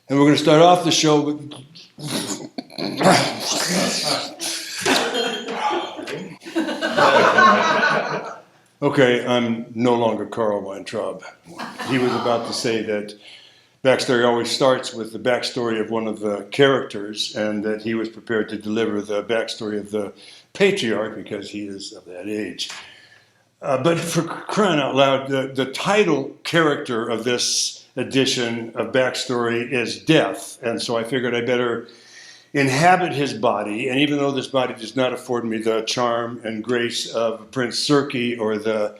And we're going to start off the show with... Okay, I'm no longer Carl Weintraub. He was about to say that backstory always starts with the backstory of one of the characters, and that he was prepared to deliver the backstory of the patriarch because he is of that age. But for crying out loud, the title character of this edition of Backstory is Death, and so I figured I better inhabit his body, and even though this body does not afford me the charm and grace of Prince Sirki or the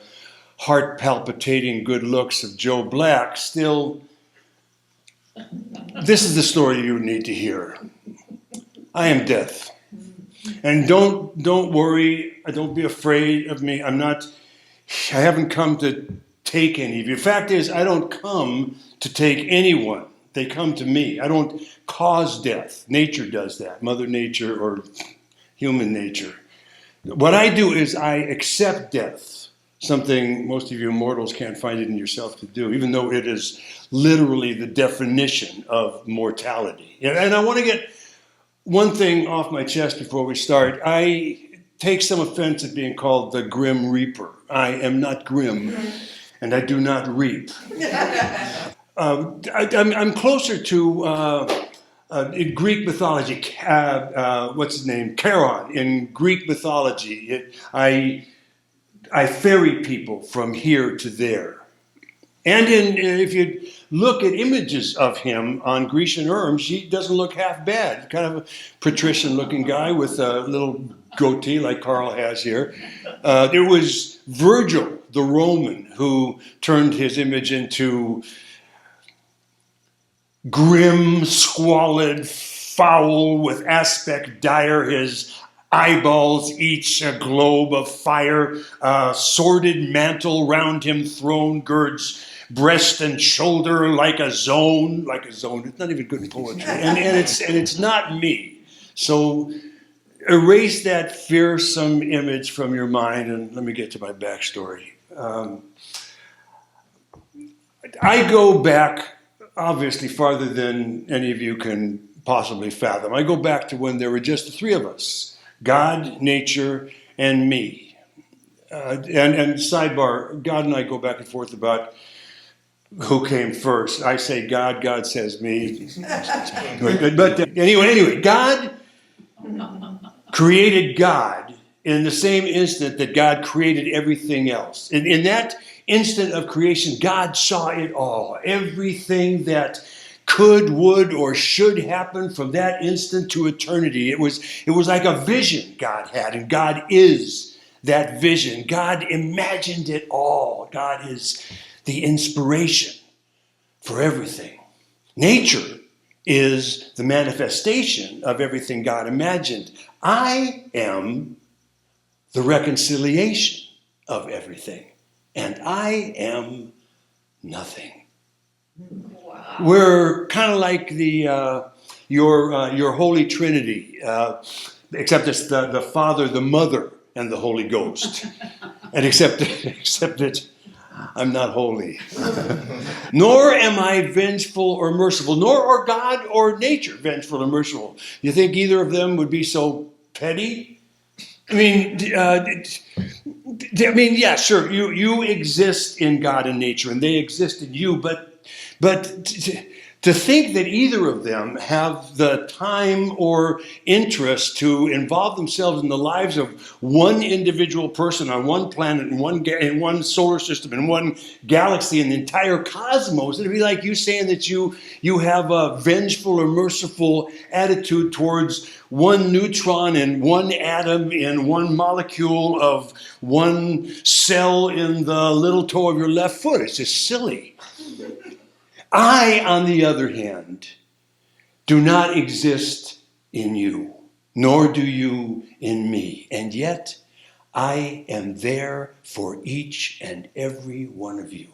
heart-palpitating good looks of Joe Black, still, this is the story you need to hear. I am Death. And don't worry, don't be afraid of me. I haven't come to take any of you. The fact is, I don't come to take anyone. They come to me. I don't cause death. Nature does that. Mother Nature or human nature. What I do is I accept death, something most of you mortals can't find it in yourself to do, even though it is literally the definition of mortality. And I want to get one thing off my chest before we start. I take some offense at being called the Grim Reaper. I am not grim, and I do not reap. I'm closer to in Greek mythology. What's his name? Charon. In Greek mythology, I ferry people from here to there. And if you look at images of him on Grecian urns, he doesn't look half bad. Kind of a patrician-looking guy with a little goatee like Carl has here. It was Virgil, the Roman, who turned his image into grim, squalid, foul, with aspect dire, his eyeballs each a globe of fire, sordid mantle round him thrown, girds breast and shoulder like a zone. It's not even good poetry, and it's not me. So erase that fearsome image from your mind, and let me get to my backstory. I go back, obviously, farther than any of you can possibly fathom. I go back to when there were just the three of us, God, nature, and me. And sidebar, God and I go back and forth about who came first. I say God, God says me. But anyway, God created God in the same instant that God created everything else. In that instant of creation, God saw it all. Everything that could, would, or should happen from that instant to eternity. It was like a vision God had, and God is that vision. God imagined it all. God is the inspiration for everything. Nature is the manifestation of everything God imagined. I am the reconciliation of everything, and I am nothing. Wow. We're kind of like your Holy Trinity, except it's the Father, the Mother, and the Holy Ghost. And except that I'm not holy. Nor am I vengeful or merciful, nor are God or nature vengeful or merciful. You think either of them would be so petty? I mean, yeah, sure. You exist in God and nature, and they exist in you. But to think that either of them have the time or interest to involve themselves in the lives of one individual person on one planet, in one solar system, in one galaxy, in the entire cosmos, it'd be like you saying that you have a vengeful or merciful attitude towards one neutron and one atom in one molecule of one cell in the little toe of your left foot. It's just silly. I, on the other hand, do not exist in you, nor do you in me. And yet, I am there for each and every one of you.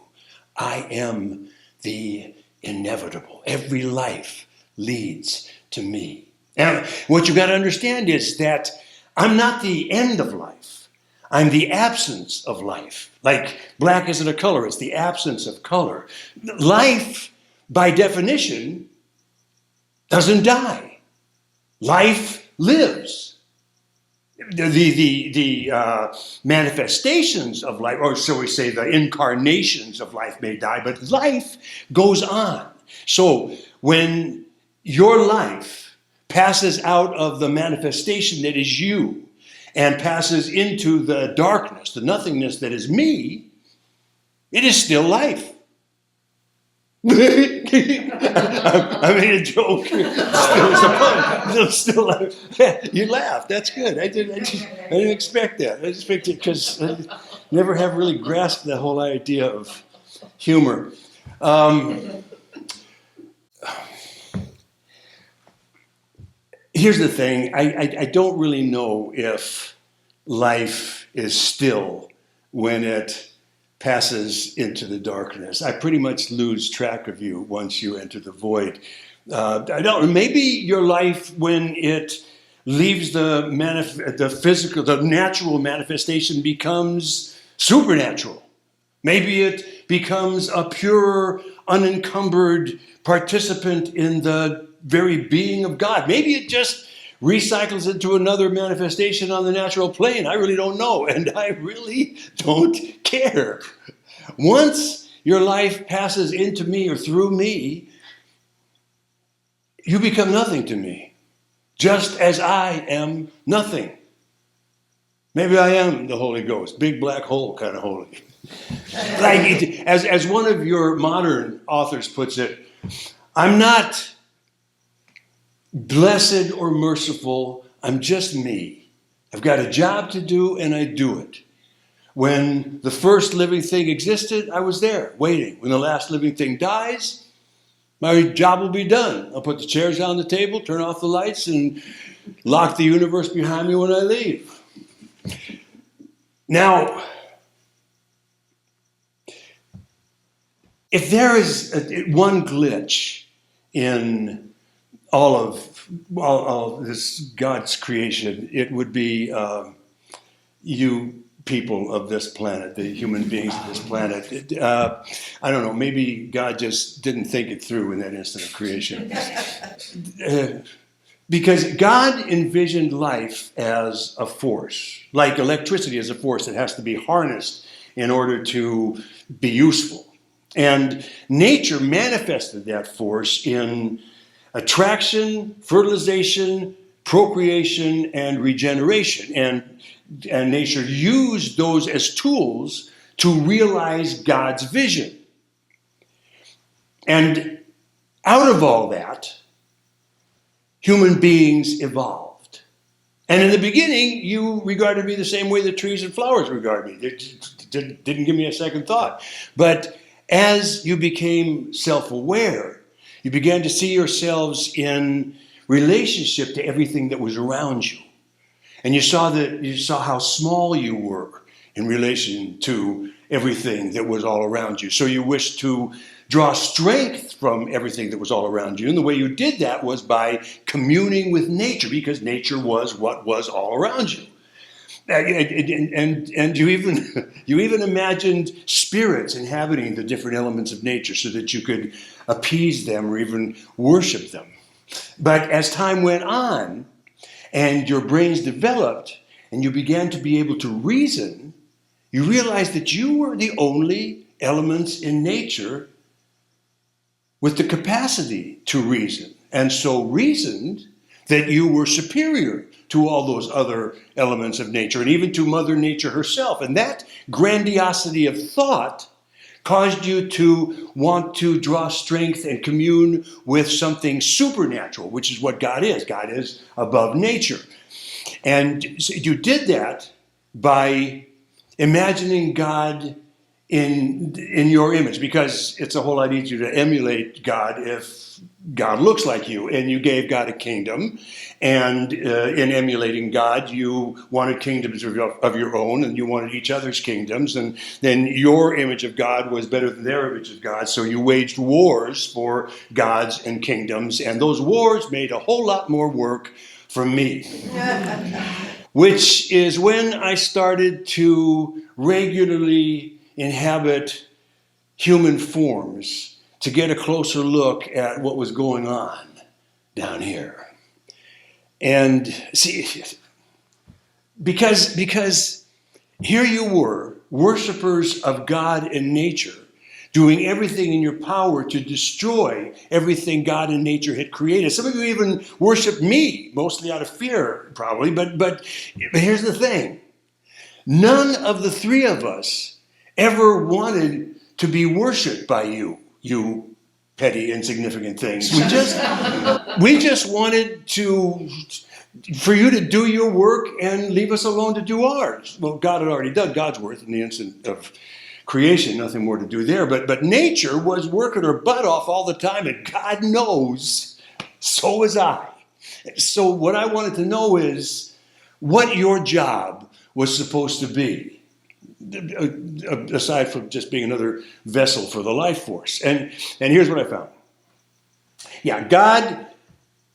I am the inevitable. Every life leads to me. And what you got to understand is that I'm not the end of life. I'm the absence of life. Like black isn't a color, it's the absence of color. Life, by definition, doesn't die. Life lives. The manifestations of life, or so we say the incarnations of life may die, but life goes on. So when your life passes out of the manifestation that is you and passes into the darkness, the nothingness that is me, it is still life. I made a joke. It's a pun. Still, you laughed. That's good. I didn't expect that. I just expected because I never have really grasped the whole idea of humor. Here's the thing. I don't really know if life is still when it passes into the darkness. I pretty much lose track of you once you enter the void. I don't. Maybe your life, when it leaves the physical, the natural manifestation, becomes supernatural. Maybe it becomes a pure, unencumbered participant in the very being of God. Maybe it just recycles into another manifestation on the natural plane. I really don't know, and I really don't care. Once your life passes into me or through me, you become nothing to me, just as I am nothing. Maybe I am the Holy Ghost, big black hole kind of holy. As one of your modern authors puts it, I'm not blessed or merciful, I'm just me. I've got a job to do and I do it. When the first living thing existed, I was there waiting. When the last living thing dies, my job will be done. I'll put the chairs on the table, turn off the lights, and lock the universe behind me when I leave. Now, if there is one glitch in all of this God's creation, it would be you people of this planet, the human beings of this planet. I don't know, maybe God just didn't think it through in that instant of creation. Because God envisioned life as a force, like electricity as a force that has to be harnessed in order to be useful. And nature manifested that force in attraction, fertilization, procreation, and regeneration. And nature used those as tools to realize God's vision. And out of all that, human beings evolved. And in the beginning, you regarded me the same way the trees and flowers regard me. They didn't give me a second thought. But as you became self-aware, you began to see yourselves in relationship to everything that was around you. And you saw how small you were in relation to everything that was all around you. So you wished to draw strength from everything that was all around you. And the way you did that was by communing with nature, because nature was what was all around you. And you even imagined spirits inhabiting the different elements of nature so that you could appease them or even worship them. But as time went on and your brains developed and you began to be able to reason, you realized that you were the only elements in nature with the capacity to reason, and so reasoned that you were superior to all those other elements of nature, and even to Mother Nature herself. And that grandiosity of thought caused you to want to draw strength and commune with something supernatural, which is what God is. God is above nature. And you did that by imagining God in your image, because it's a whole lot easier to emulate God if God looks like you. And you gave God a kingdom, and in emulating God, you wanted kingdoms of your own, and you wanted each other's kingdoms, and then your image of God was better than their image of God, so you waged wars for gods and kingdoms, and those wars made a whole lot more work for me. Which is when I started to regularly inhabit human forms to get a closer look at what was going on down here. And see, because here you were, worshipers of God and nature, doing everything in your power to destroy everything God and nature had created. Some of you even worship me, mostly out of fear, probably, but here's the thing. None of the three of us ever wanted to be worshipped by you petty, insignificant things. We just wanted for you to do your work and leave us alone to do ours. Well, God had already done God's work in the instant of creation, nothing more to do there. But nature was working her butt off all the time, and God knows, so was I. So what I wanted to know is what your job was supposed to be, aside from just being another vessel for the life force. And here's what I found. Yeah, God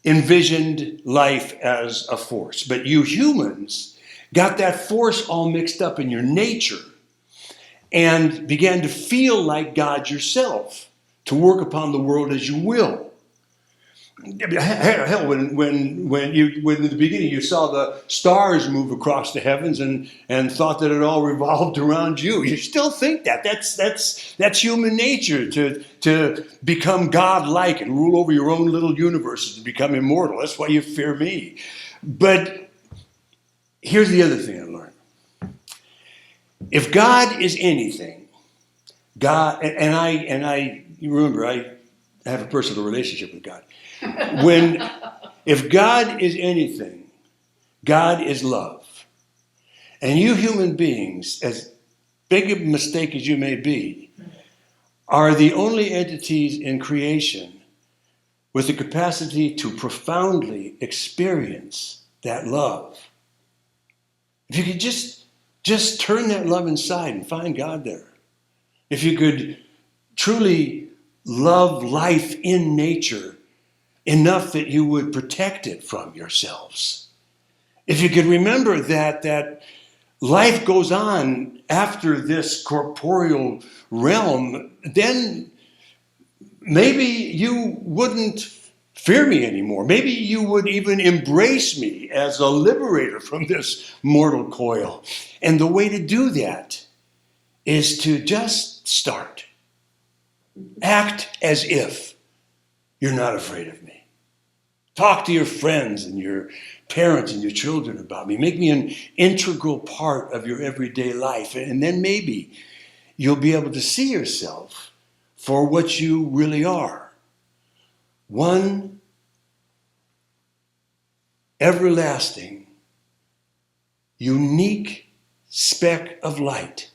envisioned life as a force, but you humans got that force all mixed up in your nature and began to feel like God yourself, to work upon the world as you will. Hell, when in the beginning you saw the stars move across the heavens and thought that it all revolved around you, you still think that. That's human nature, to become God-like and rule over your own little universes, to become immortal. That's why you fear me. But here's the other thing I learned. If God is anything, God, and I you remember, I have a personal relationship with God. If God is anything, God is love. And you human beings, as big a mistake as you may be, are the only entities in creation with the capacity to profoundly experience that love. If you could just turn that love inside and find God there. If you could truly love life in nature enough that you would protect it from yourselves. If you could remember that life goes on after this corporeal realm, then maybe you wouldn't fear me anymore. Maybe you would even embrace me as a liberator from this mortal coil. And the way to do that is to just start. Act as if you're not afraid of me. Talk to your friends and your parents and your children about me. Make me an integral part of your everyday life. And then maybe you'll be able to see yourself for what you really are. One everlasting, unique speck of light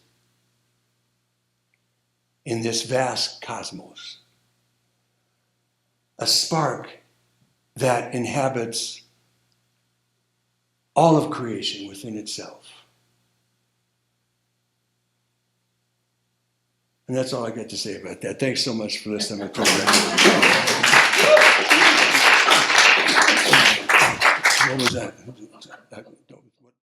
in this vast cosmos. A spark that inhabits all of creation within itself. And that's all I got to say about that. Thanks so much for listening to my program. What was that?